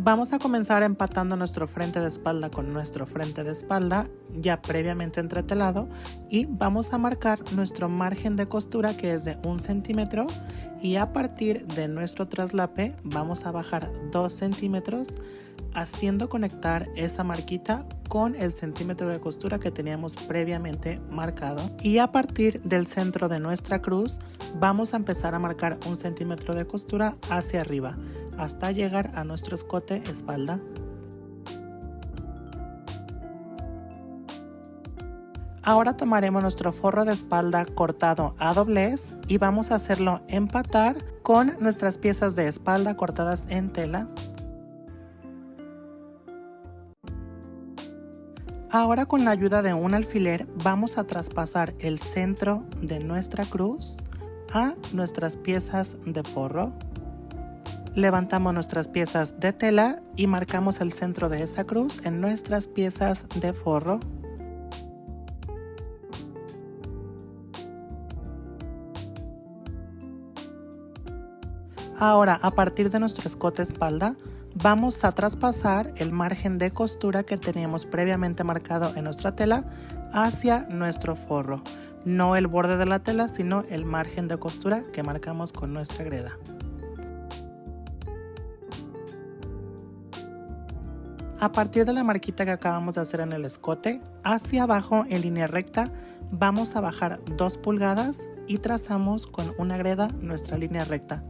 Vamos a comenzar empatando nuestro frente de espalda con nuestro frente de espalda ya previamente entretelado y vamos a marcar nuestro margen de costura, que es de 1 centímetro, y a partir de nuestro traslape vamos a bajar 2 centímetros haciendo conectar esa marquita con el centímetro de costura que teníamos previamente marcado, y a partir del centro de nuestra cruz vamos a empezar a marcar 1 centímetro de costura hacia arriba hasta llegar a nuestro escote espalda. Ahora tomaremos nuestro forro de espalda cortado a doblez y vamos a hacerlo empatar con nuestras piezas de espalda cortadas en tela. Ahora, con la ayuda de un alfiler, vamos a traspasar el centro de nuestra cruz a nuestras piezas de forro. Levantamos nuestras piezas de tela y marcamos el centro de esa cruz en nuestras piezas de forro. Ahora, a partir de nuestro escote espalda, vamos a traspasar el margen de costura que teníamos previamente marcado en nuestra tela hacia nuestro forro. No el borde de la tela, sino el margen de costura que marcamos con nuestra greda. A partir de la marquita que acabamos de hacer en el escote, hacia abajo en línea recta, vamos a bajar 2 pulgadas y trazamos con una greda nuestra línea recta.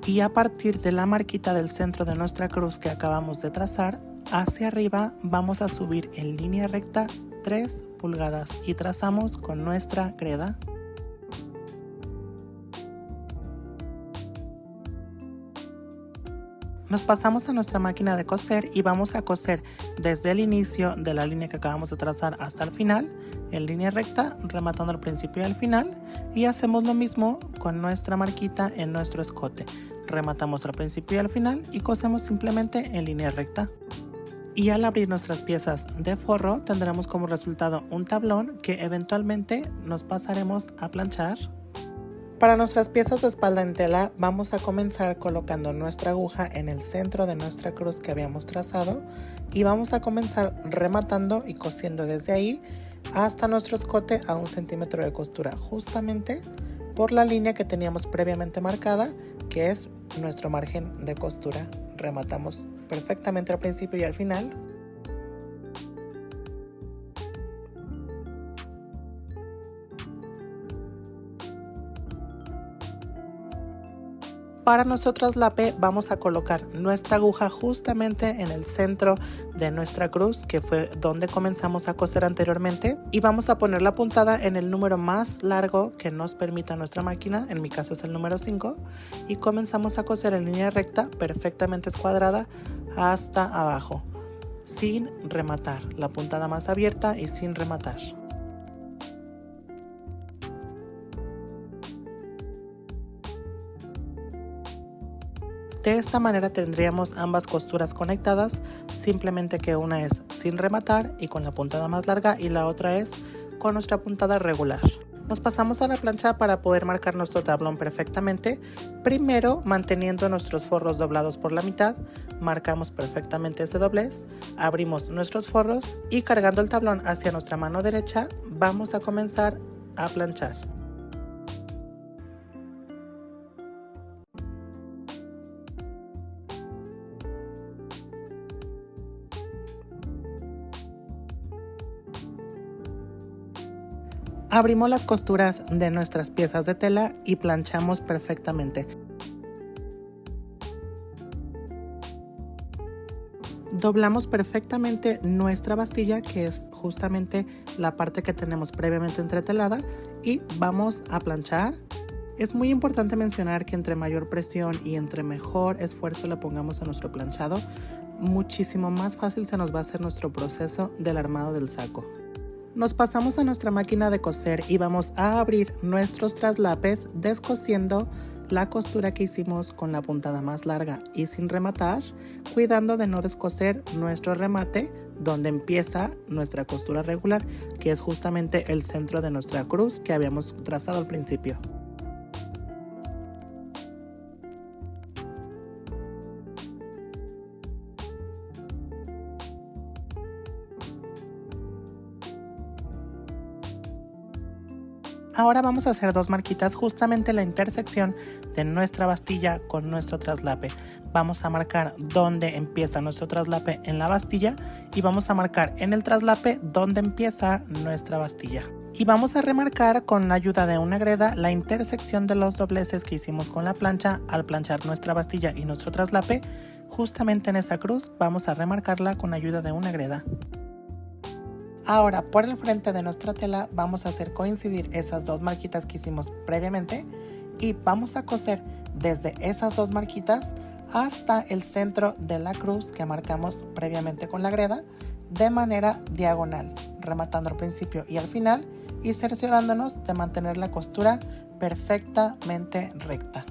Y a partir de la marquita del centro de nuestra cruz que acabamos de trazar, hacia arriba vamos a subir en línea recta 3 pulgadas y trazamos con nuestra greda. Nos pasamos a nuestra máquina de coser y vamos a coser desde el inicio de la línea que acabamos de trazar hasta el final, en línea recta, rematando al principio y al final, y hacemos lo mismo con nuestra marquita en nuestro escote. Rematamos al principio y al final y cosemos simplemente en línea recta. Y al abrir nuestras piezas de forro tendremos como resultado un tablón que eventualmente nos pasaremos a planchar. Para nuestras piezas de espalda en tela vamos a comenzar colocando nuestra aguja en el centro de nuestra cruz que habíamos trazado y vamos a comenzar rematando y cosiendo desde ahí hasta nuestro escote a 1 centímetro de costura, justamente por la línea que teníamos previamente marcada, que es nuestro margen de costura. Rematamos perfectamente al principio y al final. Para nuestro traslape vamos a colocar nuestra aguja justamente en el centro de nuestra cruz, que fue donde comenzamos a coser anteriormente, y vamos a poner la puntada en el número más largo que nos permita nuestra máquina, en mi caso es el número 5, y comenzamos a coser en línea recta perfectamente escuadrada hasta abajo, sin rematar, la puntada más abierta y sin rematar. De esta manera tendríamos ambas costuras conectadas, simplemente que una es sin rematar y con la puntada más larga y la otra es con nuestra puntada regular. Nos pasamos a la plancha para poder marcar nuestro tablón perfectamente. Primero, manteniendo nuestros forros doblados por la mitad, marcamos perfectamente ese doblez, abrimos nuestros forros y cargando el tablón hacia nuestra mano derecha vamos a comenzar a planchar. Abrimos las costuras de nuestras piezas de tela y planchamos perfectamente. Doblamos perfectamente nuestra bastilla, que es justamente la parte que tenemos previamente entretelada, y vamos a planchar. Es muy importante mencionar que entre mayor presión y entre mejor esfuerzo le pongamos a nuestro planchado, muchísimo más fácil se nos va a hacer nuestro proceso del armado del saco. Nos pasamos a nuestra máquina de coser y vamos a abrir nuestros traslapes descosiendo la costura que hicimos con la puntada más larga y sin rematar, cuidando de no descoser nuestro remate donde empieza nuestra costura regular, que es justamente el centro de nuestra cruz que habíamos trazado al principio. Ahora vamos a hacer dos marquitas justamente en la intersección de nuestra bastilla con nuestro traslape. Vamos a marcar dónde empieza nuestro traslape en la bastilla y vamos a marcar en el traslape dónde empieza nuestra bastilla. Y vamos a remarcar con la ayuda de una greda la intersección de los dobleces que hicimos con la plancha al planchar nuestra bastilla y nuestro traslape. Justamente en esa cruz vamos a remarcarla con ayuda de una greda. Ahora por el frente de nuestra tela vamos a hacer coincidir esas dos marquitas que hicimos previamente y vamos a coser desde esas dos marquitas hasta el centro de la cruz que marcamos previamente con la greda de manera diagonal, rematando al principio y al final y cerciorándonos de mantener la costura perfectamente recta.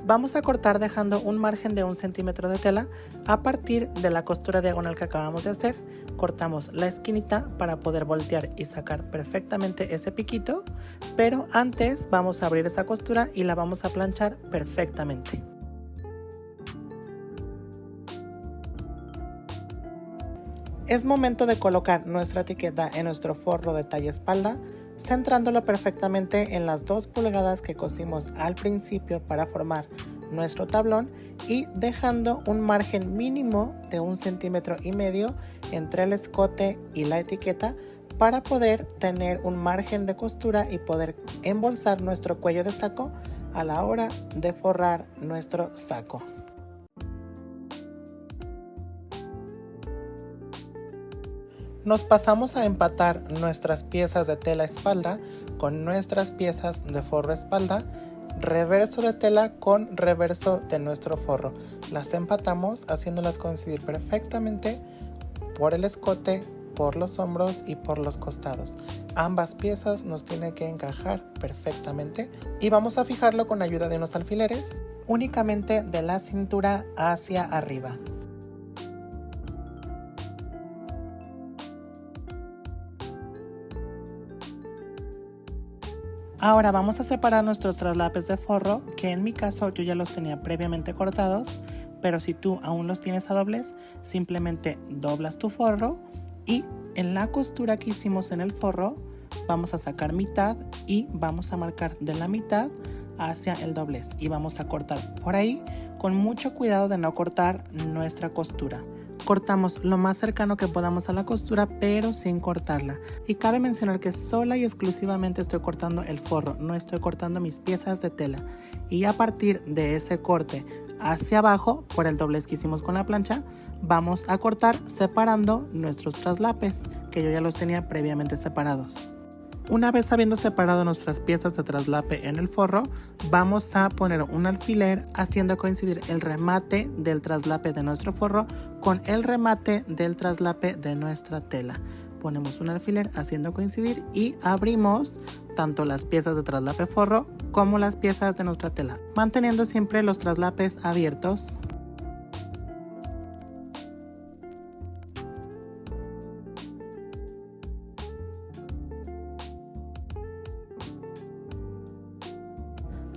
Vamos a cortar dejando un margen de 1 centímetro de tela a partir de la costura diagonal que acabamos de hacer. Cortamos la esquinita para poder voltear y sacar perfectamente ese piquito, pero antes vamos a abrir esa costura y la vamos a planchar perfectamente. Es momento de colocar nuestra etiqueta en nuestro forro de talla espalda, centrándolo perfectamente en las 2 pulgadas que cosimos al principio para formar nuestro tablón y dejando un margen mínimo de 1,5 centímetros entre el escote y la etiqueta para poder tener un margen de costura y poder embolsar nuestro cuello de saco a la hora de forrar nuestro saco. Nos pasamos a empatar nuestras piezas de tela espalda con nuestras piezas de forro espalda, reverso de tela con reverso de nuestro forro. Las empatamos haciéndolas coincidir perfectamente por el escote, por los hombros y por los costados. Ambas piezas nos tienen que encajar perfectamente y vamos a fijarlo con ayuda de unos alfileres únicamente de la cintura hacia arriba. Ahora vamos a separar nuestros traslapes de forro, que en mi caso yo ya los tenía previamente cortados, pero si tú aún los tienes a doblez, simplemente doblas tu forro y en la costura que hicimos en el forro vamos a sacar mitad y vamos a marcar de la mitad hacia el doblez y vamos a cortar por ahí con mucho cuidado de no cortar nuestra costura. Cortamos lo más cercano que podamos a la costura, pero sin cortarla. Y cabe mencionar que sola y exclusivamente estoy cortando el forro, no estoy cortando mis piezas de tela. Y a partir de ese corte hacia abajo, por el doblez que hicimos con la plancha, vamos a cortar separando nuestros traslapes, que yo ya los tenía previamente separados. Una vez habiendo separado nuestras piezas de traslape en el forro, vamos a poner un alfiler haciendo coincidir el remate del traslape de nuestro forro con el remate del traslape de nuestra tela. Ponemos un alfiler haciendo coincidir y abrimos tanto las piezas de traslape forro como las piezas de nuestra tela, manteniendo siempre los traslapes abiertos.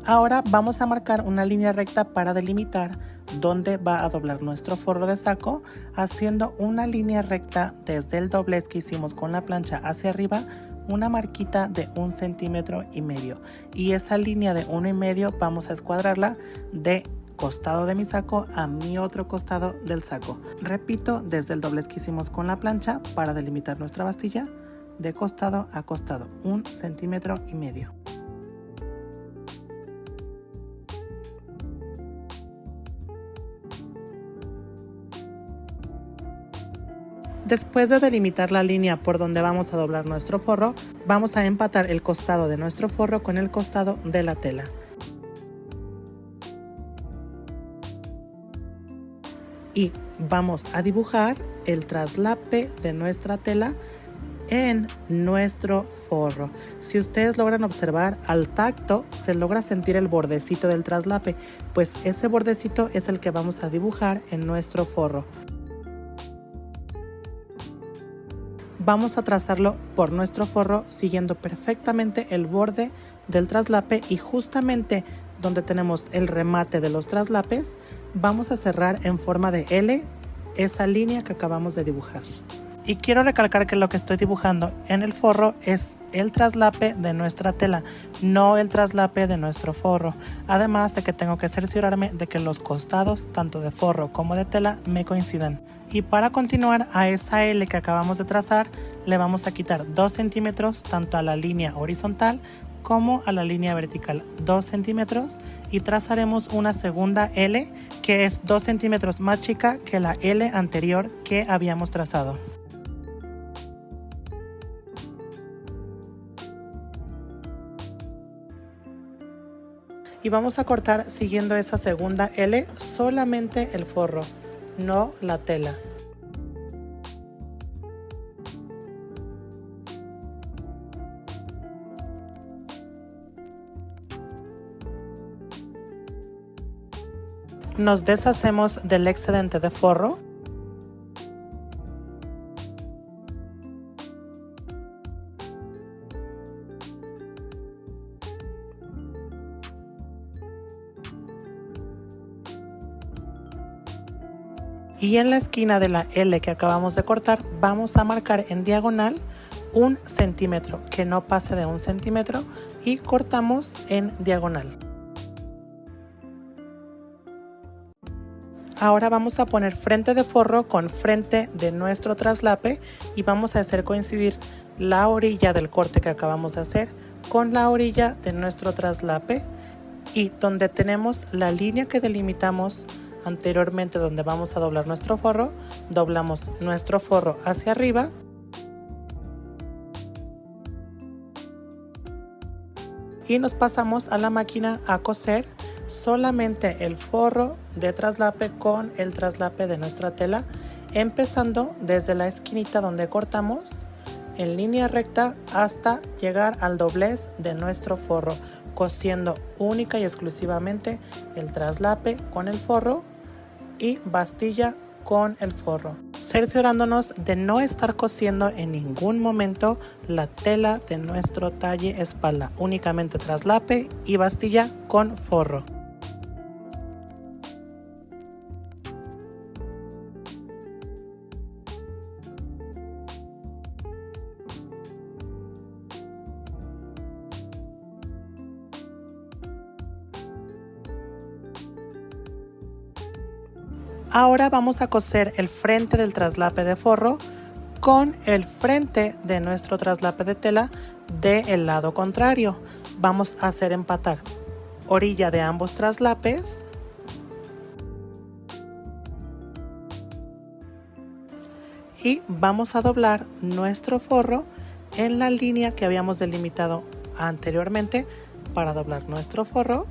Ahora vamos a marcar una línea recta para delimitar dónde va a doblar nuestro forro de saco, haciendo una línea recta desde el doblez que hicimos con la plancha hacia arriba, una marquita de 1,5 centímetros y esa línea de 1,5 vamos a escuadrarla de costado de mi saco a mi otro costado del saco. Repito, desde el doblez que hicimos con la plancha para delimitar nuestra bastilla, de costado a costado, 1,5 centímetros. Después de delimitar la línea por donde vamos a doblar nuestro forro, vamos a empatar el costado de nuestro forro con el costado de la tela. y vamos a dibujar el traslape de nuestra tela en nuestro forro. Si ustedes logran observar, al tacto se logra sentir el bordecito del traslape, pues ese bordecito es el que vamos a dibujar en nuestro forro. Vamos a trazarlo por nuestro forro siguiendo perfectamente el borde del traslape, y justamente donde tenemos el remate de los traslapes vamos a cerrar en forma de L esa línea que acabamos de dibujar. Y quiero recalcar que lo que estoy dibujando en el forro es el traslape de nuestra tela, no el traslape de nuestro forro. Además de que tengo que cerciorarme de que los costados, tanto de forro como de tela, me coincidan. Y para continuar, a esa L que acabamos de trazar, le vamos a quitar 2 centímetros tanto a la línea horizontal como a la línea vertical, 2 centímetros, y trazaremos una segunda L que es 2 centímetros más chica que la L anterior que habíamos trazado. Y vamos a cortar siguiendo esa segunda L solamente el forro, no la tela. Nos deshacemos del excedente de forro. Y en la esquina de la L que acabamos de cortar vamos a marcar en diagonal 1 centímetro, que no pase de 1 centímetro, y cortamos en diagonal. Ahora vamos a poner frente de forro con frente de nuestro traslape y vamos a hacer coincidir la orilla del corte que acabamos de hacer con la orilla de nuestro traslape, y donde tenemos la línea que delimitamos anteriormente donde vamos a doblar nuestro forro, doblamos nuestro forro hacia arriba y nos pasamos a la máquina a coser solamente el forro de traslape con el traslape de nuestra tela, empezando desde la esquinita donde cortamos en línea recta hasta llegar al doblez de nuestro forro, cosiendo única y exclusivamente el traslape con el forro y bastilla con el forro, cerciorándonos de no estar cosiendo en ningún momento la tela de nuestro talle espalda, únicamente traslape y bastilla con forro. Ahora vamos a coser el frente del traslape de forro con el frente de nuestro traslape de tela del lado contrario. Vamos a hacer empatar orilla de ambos traslapes y vamos a doblar nuestro forro en la línea que habíamos delimitado anteriormente para doblar nuestro forro.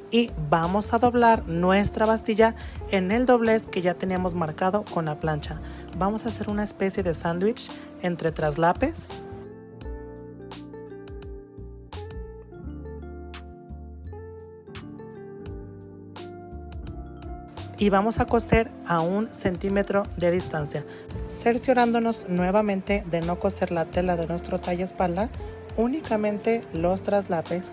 Y vamos a doblar nuestra bastilla en el doblez que ya teníamos marcado con la plancha. Vamos a hacer una especie de sándwich entre traslapes. Y vamos a coser a 1 centímetro de distancia, cerciorándonos nuevamente de no coser la tela de nuestro talle espalda, únicamente los traslapes.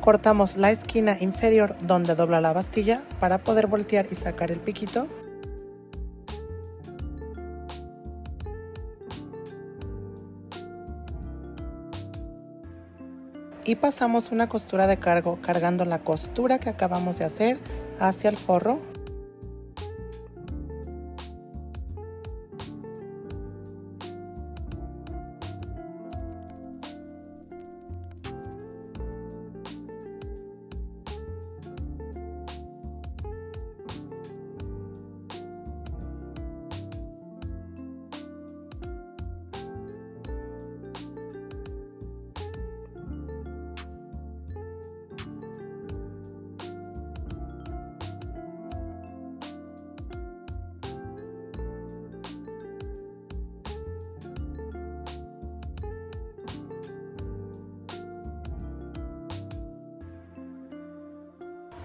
Cortamos la esquina inferior donde dobla la bastilla para poder voltear y sacar el piquito. y pasamos una costura de cargo cargando la costura que acabamos de hacer hacia el forro.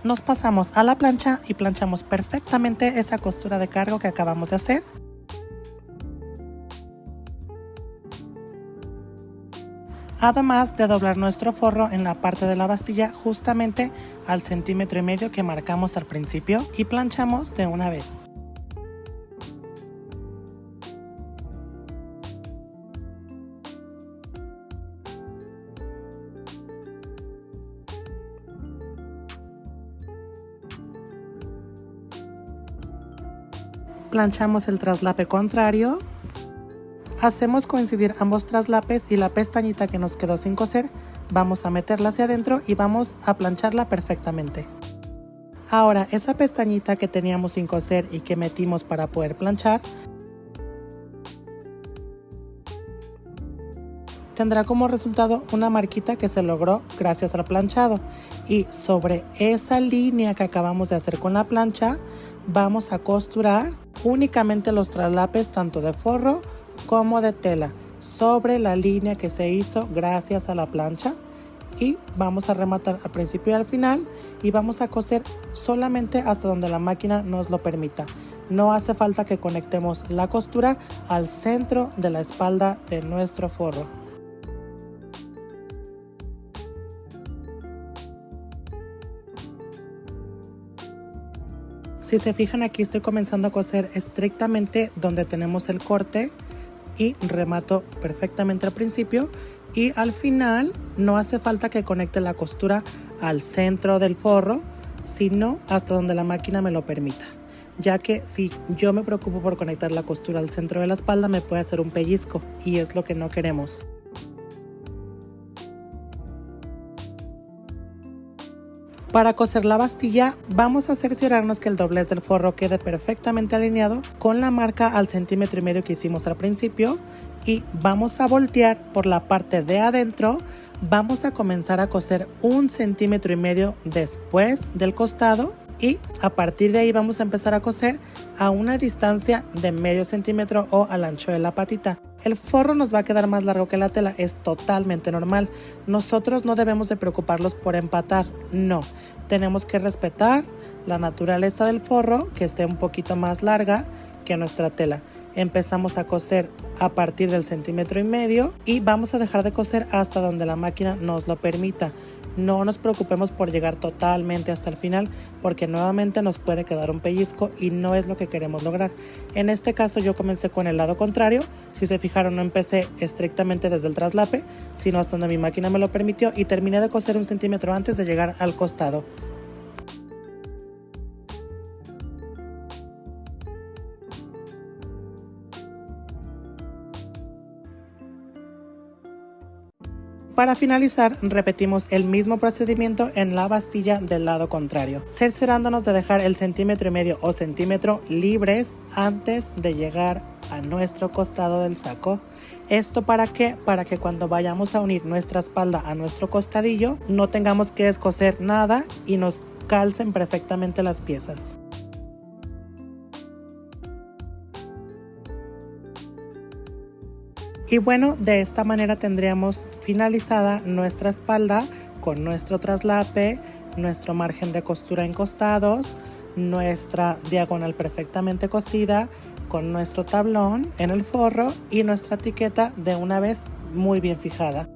Nos pasamos a la plancha y planchamos perfectamente esa costura de cargo que acabamos de hacer. Además de doblar nuestro forro en la parte de la bastilla justamente al 1,5 centímetros que marcamos al principio y planchamos de una vez. Planchamos el traslape contrario, hacemos coincidir ambos traslapes y la pestañita que nos quedó sin coser, vamos a meterla hacia adentro y vamos a plancharla perfectamente. Ahora, esa pestañita que teníamos sin coser y que metimos para poder planchar, tendrá como resultado una marquita que se logró gracias al planchado, y sobre esa línea que acabamos de hacer con la plancha vamos a costurar únicamente los traslapes tanto de forro como de tela sobre la línea que se hizo gracias a la plancha, y vamos a rematar al principio y al final y vamos a coser solamente hasta donde la máquina nos lo permita. No hace falta que conectemos la costura al centro de la espalda de nuestro forro. Si se fijan, aquí estoy comenzando a coser estrictamente donde tenemos el corte y remato perfectamente al principio, y al final no hace falta que conecte la costura al centro del forro, sino hasta donde la máquina me lo permita, ya que si yo me preocupo por conectar la costura al centro de la espalda me puede hacer un pellizco y es lo que no queremos. Para coser la bastilla vamos a cerciorarnos que el doblez del forro quede perfectamente alineado con la marca al 1,5 centímetros que hicimos al principio, y vamos a voltear por la parte de adentro. Vamos a comenzar a coser 1,5 centímetros después del costado, y a partir de ahí vamos a empezar a coser a una distancia de 0,5 centímetro o al ancho de la patita. El forro nos va a quedar más largo que la tela, es totalmente normal. Nosotros no debemos de preocuparlos por empatar, no. Tenemos que respetar la naturaleza del forro, que esté un poquito más larga que nuestra tela. Empezamos a coser a partir del 1,5 centímetros y vamos a dejar de coser hasta donde la máquina nos lo permita. No nos preocupemos por llegar totalmente hasta el final, porque nuevamente nos puede quedar un pellizco y no es lo que queremos lograr. En este caso yo comencé con el lado contrario. Si se fijaron, no empecé estrictamente desde el traslape, sino hasta donde mi máquina me lo permitió, y terminé de coser 1 centímetro antes de llegar al costado. Para finalizar, repetimos el mismo procedimiento en la bastilla del lado contrario, cerciorándonos de dejar el 1,5 centímetros o centímetro libres antes de llegar a nuestro costado del saco. ¿Esto para qué? Para que cuando vayamos a unir nuestra espalda a nuestro costadillo no tengamos que descoser nada y nos calcen perfectamente las piezas. Y bueno, de esta manera tendríamos finalizada nuestra espalda con nuestro traslape, nuestro margen de costura en costados, nuestra diagonal perfectamente cosida, con nuestro tablón en el forro y nuestra etiqueta de una vez muy bien fijada.